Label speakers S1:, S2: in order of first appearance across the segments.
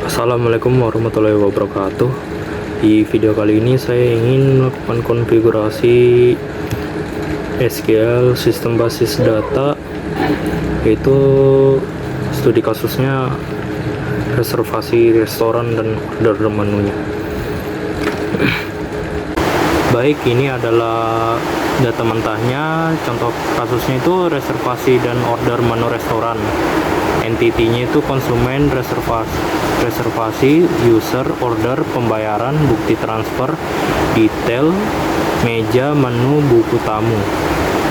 S1: Assalamualaikum warahmatullahi wabarakatuh. Di video kali ini saya ingin melakukan konfigurasi SQL sistem basis data, yaitu studi kasusnya reservasi restoran dan order menunya. Baik, ini adalah data mentahnya. Contoh kasusnya itu reservasi dan order menu restoran. Entity-nya itu konsumen, reservasi, user, order, pembayaran, bukti transfer, detail, meja, menu, buku tamu.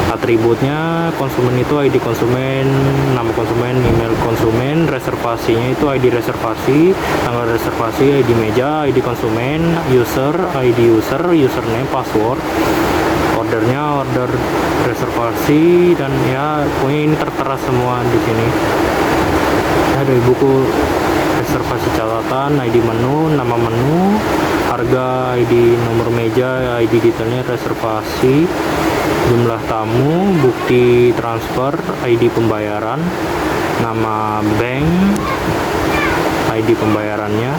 S1: Atributnya konsumen itu ID konsumen, nama konsumen, email konsumen, reservasinya itu ID reservasi, tanggal reservasi, ID meja, ID konsumen, user, ID user, username, password, ordernya order reservasi, dan ya pokoknya ini tertera semua di sini. Ada buku reservasi catatan, ID menu, nama menu, harga, ID nomor meja, ID detailnya reservasi, jumlah tamu, bukti transfer, ID pembayaran, nama bank, ID pembayarannya,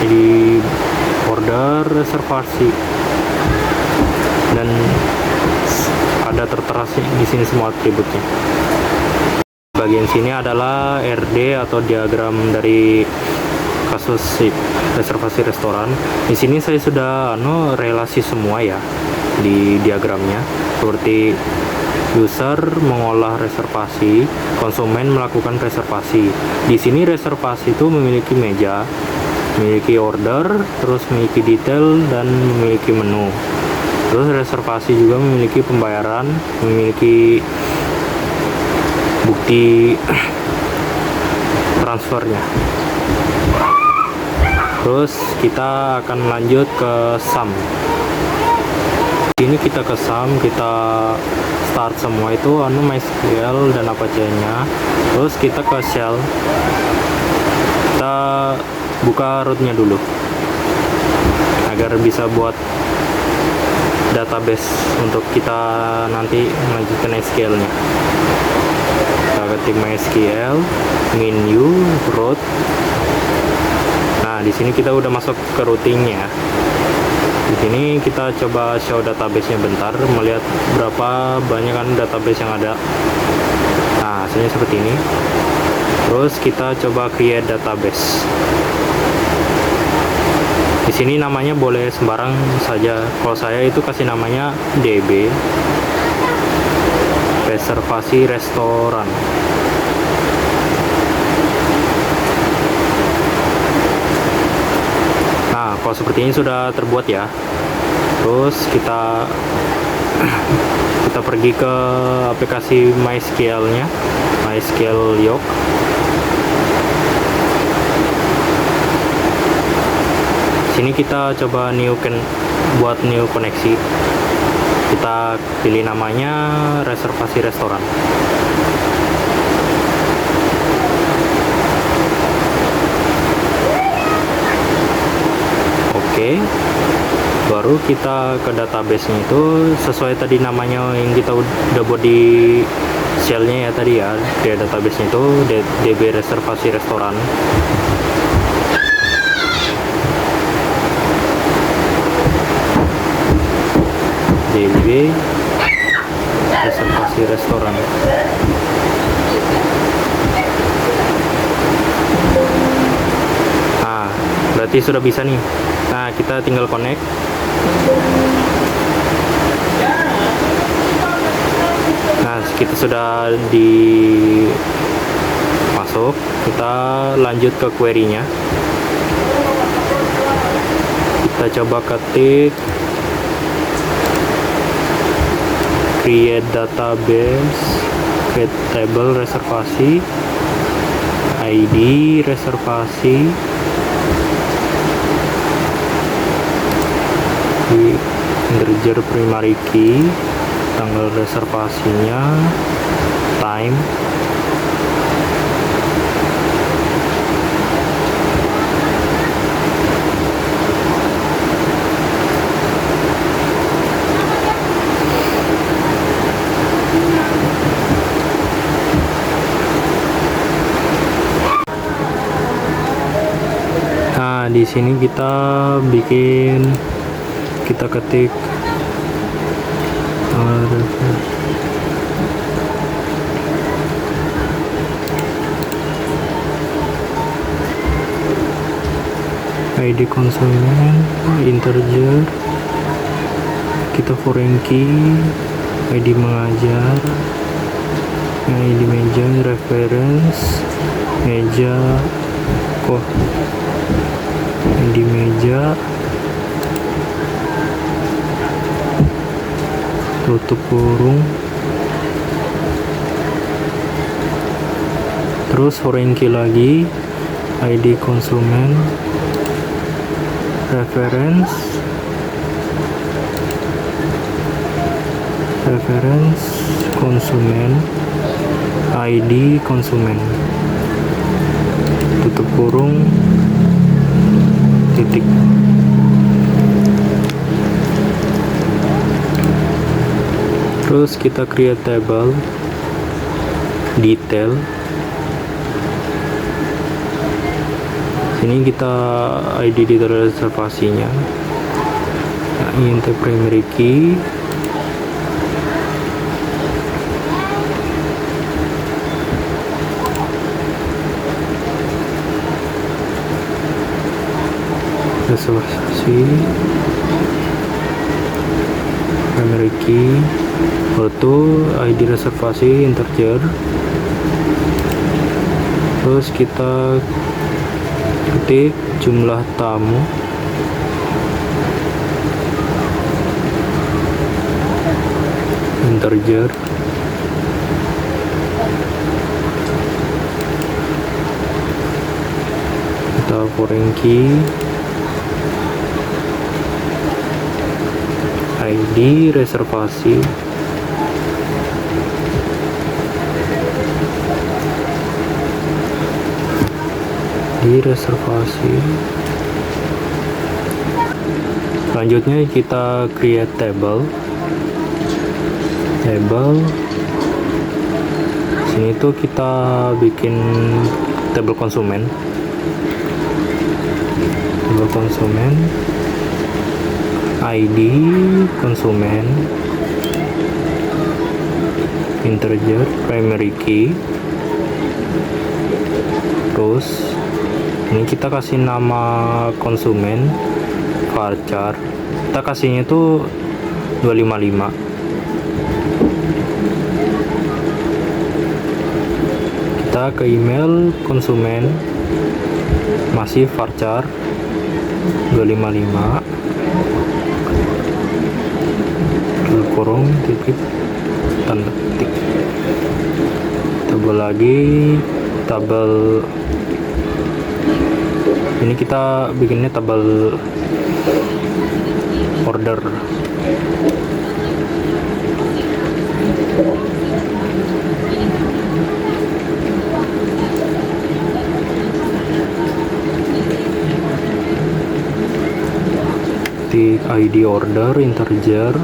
S1: ID order reservasi, dan ada tertera di sini semua atributnya. Bagian sini adalah RD atau diagram dari kasus reservasi restoran. Di sini saya sudah relasi semua ya di diagramnya, seperti user mengolah reservasi, konsumen melakukan reservasi. Di sini reservasi itu memiliki meja, memiliki order, terus memiliki detail, dan memiliki menu. Terus reservasi juga memiliki pembayaran, memiliki bukti transfernya. Terus kita akan lanjut ke sum. Ini kita ke sum, kita start semua itu MySQL dan Apache-nya. Terus kita ke shell, kita buka rootnya dulu agar bisa buat database untuk kita nanti melanjutkan SQL-nya. Kita ketik MySQL, menu, root. Nah, di sini kita udah masuk ke routingnya. Di sini kita coba show database-nya bentar, melihat berapa banyak kan database yang ada. Nah, hasilnya seperti ini. Terus kita coba create database. Di sini namanya boleh sembarang saja. Kalau saya itu kasih namanya DB reservasi restoran. Nah, kalau seperti ini sudah terbuat ya. Terus kita pergi ke aplikasi MySQL-nya, MySQL Yoke. Sini kita coba buat new koneksi. Kita pilih namanya reservasi restoran. Oke, baru kita ke database-nya itu sesuai tadi namanya yang kita udah buat di shell-nya ya tadi ya. Di database-nya itu DB reservasi restoran. DB reservasi restoran. Nah, berarti sudah bisa nih. Nah, kita tinggal connect. Nah, kita sudah masuk. Kita lanjut ke query-nya. Kita coba ketik create database, create table reservasi, ID reservasi, integer primary key, tanggal reservasinya, time, di sini kita ketik ID konsumen, integer, kita foreign key, ID mengajar, ID meja, reference, meja, ID meja, tutup kurung, terus foreign key lagi, ID konsumen, reference, konsumen, ID konsumen, tutup kurung, titik. Terus kita create table detail. Ini kita ID di reservasinya, int primary key, reservasi, primary key, auto ID reservasi integer. Terus kita ketik jumlah tamu, integer, kita foreign key, ID reservasi, di reservasi. Selanjutnya kita create table. Sini tuh kita bikin table konsumen. ID konsumen, integer, primary key. Terus ini kita kasih nama konsumen varchar, kita kasihnya itu 255. Kita ke email konsumen, masih varchar 255, kurung titik tanda titik. Tabel lagi, tabel ini kita bikinnya tabel order. Di ID order integer,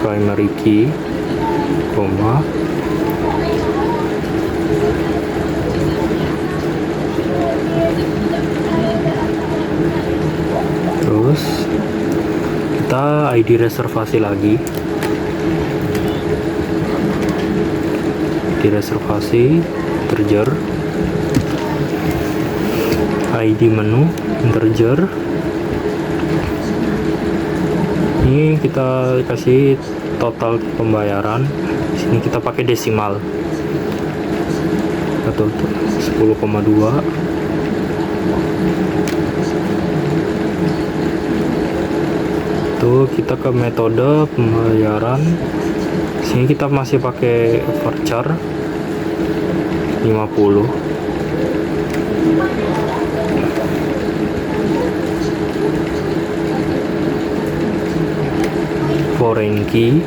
S1: primary key, koma, terus kita ID reservasi lagi, di reservasi integer, ID menu integer. Ini kita kasih total pembayaran, sini kita pakai desimal atau 10,2. Tuh kita ke metode pembayaran, sini kita masih pakai varchar 50. Foreign key,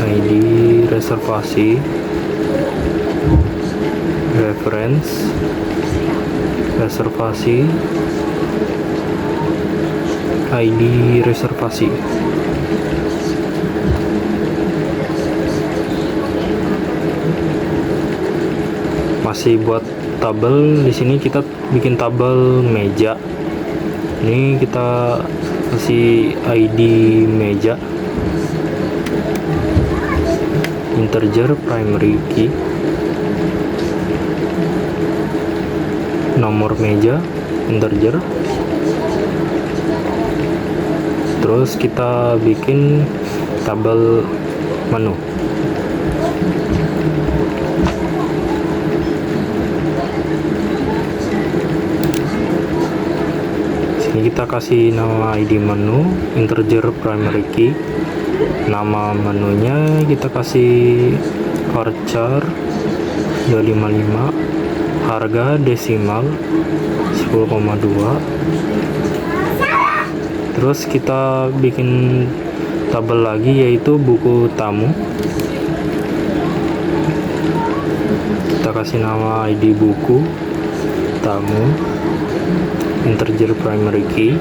S1: ID reservasi, reference reservasi, ID reservasi. Masih buat tabel. Di sini kita bikin tabel meja. Ini kita kasih ID meja, integer primary key, nomor meja integer. Terus kita bikin tabel menu. Sini kita kasih nama ID menu, integer primary key. Nama menunya kita kasih varchar 255, harga desimal 10,2. Terus kita bikin tabel lagi, yaitu buku tamu. Kita kasih nama ID buku tamu, integer primary key,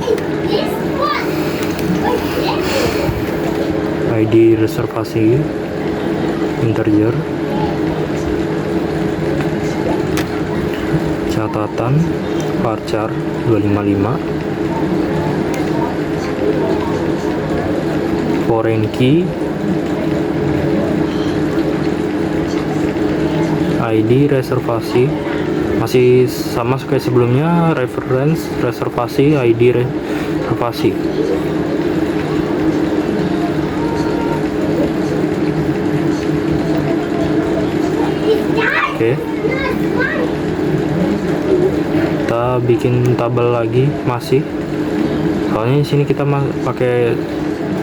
S1: ID reservasi integer, catatan varchar 255, foreign key, ID reservasi masih sama kayak sebelumnya, reference reservasi, ID reservasi. Oke, kita bikin tabel lagi, masih soalnya di sini kita pakai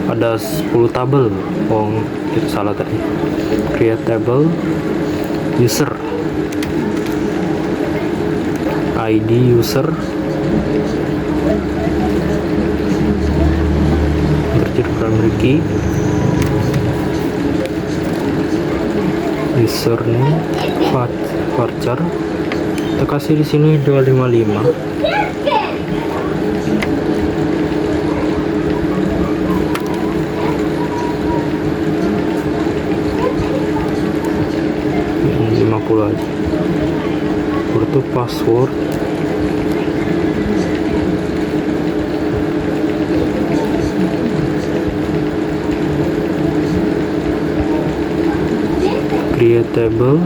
S1: ada 10 tabel. Oh, kita salah tadi. Create table, user, ID user, integer primary key, username, varchar. Kita kasih di sini 255. aja. Untuk password create table,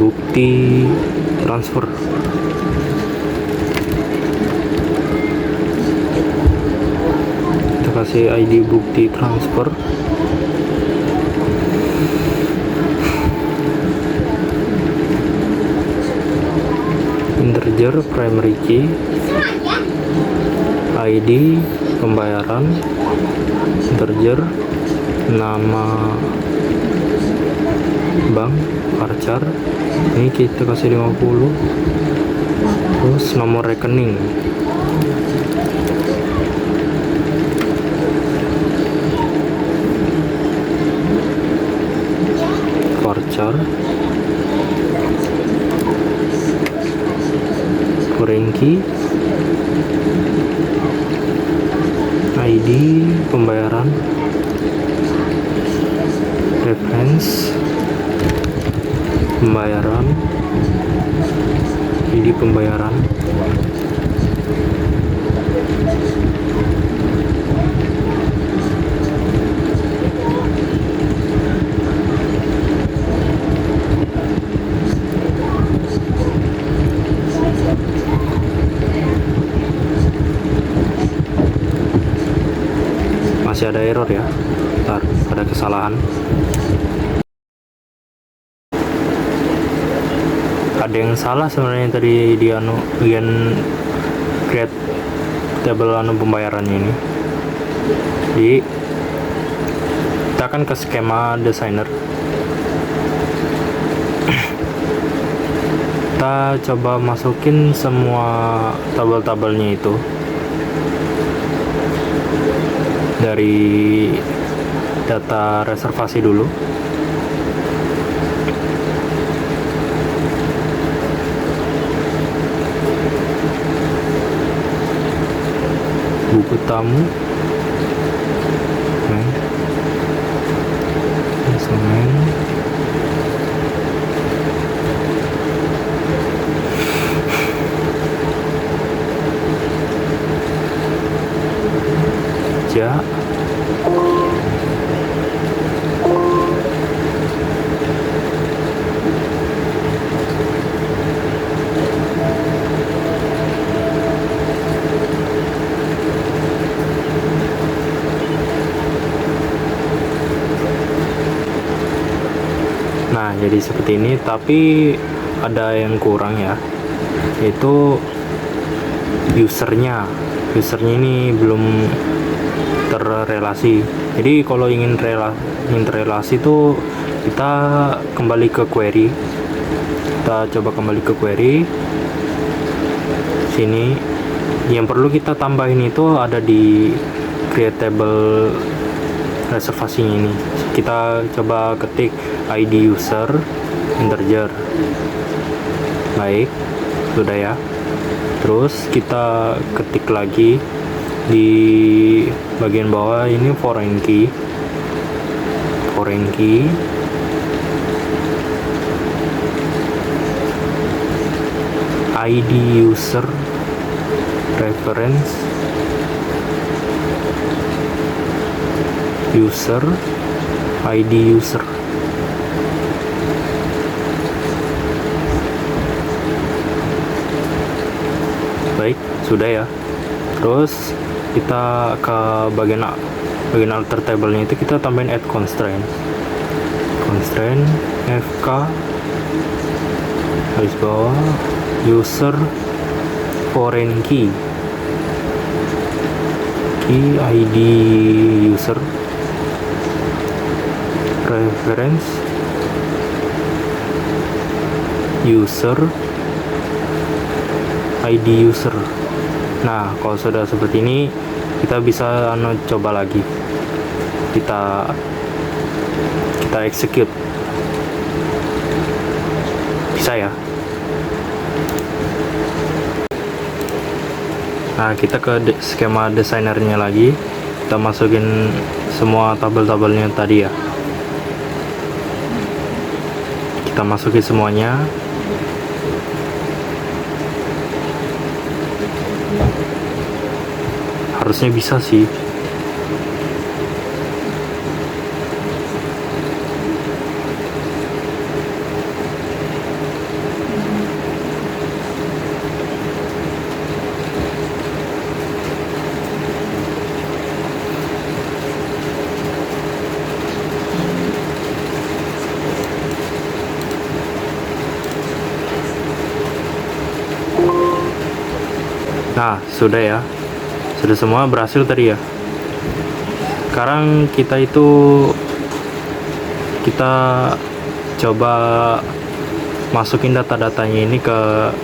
S1: bukti transfer. Kita kasih ID bukti transfer, integer primary key, ID pembayaran integer, nama bank varchar, ini kita kasih 50, terus nomor rekening, varchar, foreign key, ID pembayaran, reference pembayaran, ID pembayaran, masih ada error ya, ntar ada kesalahan, ada yang salah sebenarnya tadi di bagian create table pembayarannya ini. Jadi kita akan ke skema designer, kita coba masukin semua tabel-tabelnya itu dari data reservasi dulu. Buku tamu, instrumen, meja. Nah, jadi seperti ini, tapi ada yang kurang ya, yaitu usernya ini belum terrelasi. Jadi kalau ingin relasi itu kita kembali ke query. Kita coba kembali ke query. Sini yang perlu kita tambahin itu ada di creatable reservasinya ini. Kita coba ketik ID user integer. Baik, sudah ya. Terus kita ketik lagi di bagian bawah ini foreign key ID user reference user ID user. Baik, sudah ya. Terus kita ke bagian alter table-nya itu kita tambahin add constraint fk garis bawah user foreign key ID user reference user ID user. Nah, kalau sudah seperti ini, kita bisa coba lagi. Kita execute. Bisa ya? Nah, kita ke skema desainernya lagi. Kita masukin semua tabel-tabelnya tadi ya. Kita masukin semuanya. Harusnya bisa sih. Nah, sudah ya. Sudah semua berhasil tadi ya. Sekarang kita coba masukin data-datanya ini ke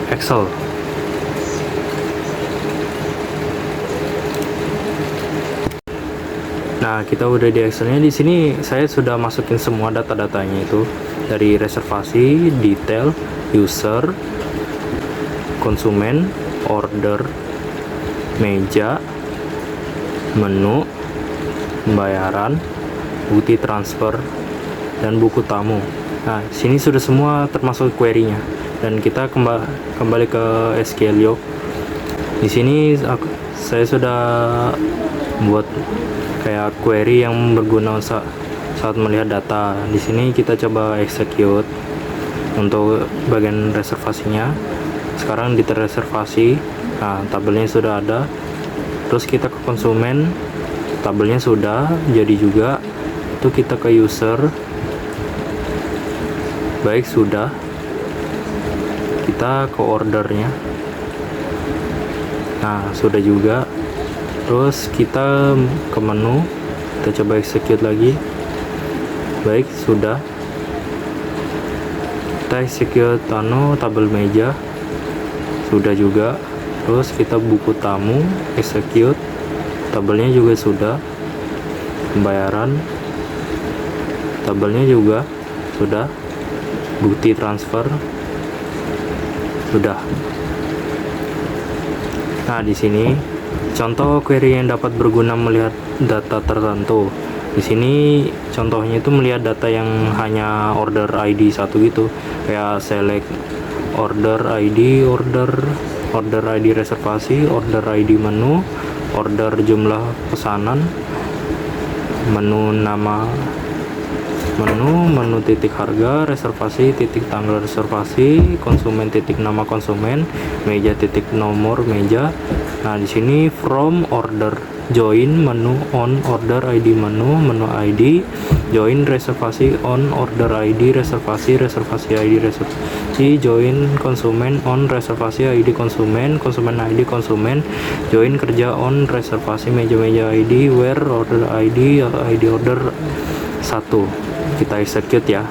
S1: Excel. Nah, kita udah di Excelnya. Di sini saya sudah masukin semua data-datanya itu dari reservasi, detail, user, konsumen, order, meja, menu, pembayaran, bukti transfer, dan buku tamu. Nah, sini sudah semua termasuk query-nya. Dan kita kembali ke SQL. Di sini saya sudah buat kayak query yang berguna saat melihat data. Di sini kita coba execute untuk bagian reservasinya. Sekarang di reservasi. Nah, tabelnya sudah ada. Terus kita ke konsumen, tabelnya sudah jadi juga. Itu kita ke user. Baik, sudah. Kita ke ordernya. Nah, sudah juga. Terus kita ke menu. Kita coba execute lagi. Baik, sudah. Kita execute tabel meja. Sudah juga. Terus kita buku tamu, execute, tabelnya juga sudah. Pembayaran, tabelnya juga sudah. Bukti transfer sudah. Nah, di sini contoh query yang dapat berguna melihat data tertentu. Di sini contohnya itu melihat data yang hanya order ID satu gitu, kayak select order ID reservasi, order ID menu, order jumlah pesanan, menu nama, menu titik harga, reservasi titik tanggal reservasi, konsumen titik nama konsumen, meja titik nomor meja. Nah di sini from order, join menu on order ID, menu ID, join reservasi on order ID, reservasi ID reservasi, join konsumen on reservasi ID konsumen ID konsumen, join kerja on reservasi meja ID, where order ID order 1. Kita execute ya.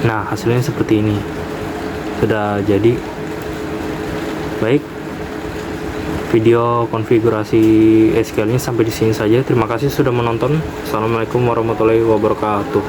S1: Nah hasilnya seperti ini, sudah jadi. Baik, video konfigurasi SQL ini sampai di sini saja. Terima kasih sudah menonton. Assalamualaikum warahmatullahi wabarakatuh.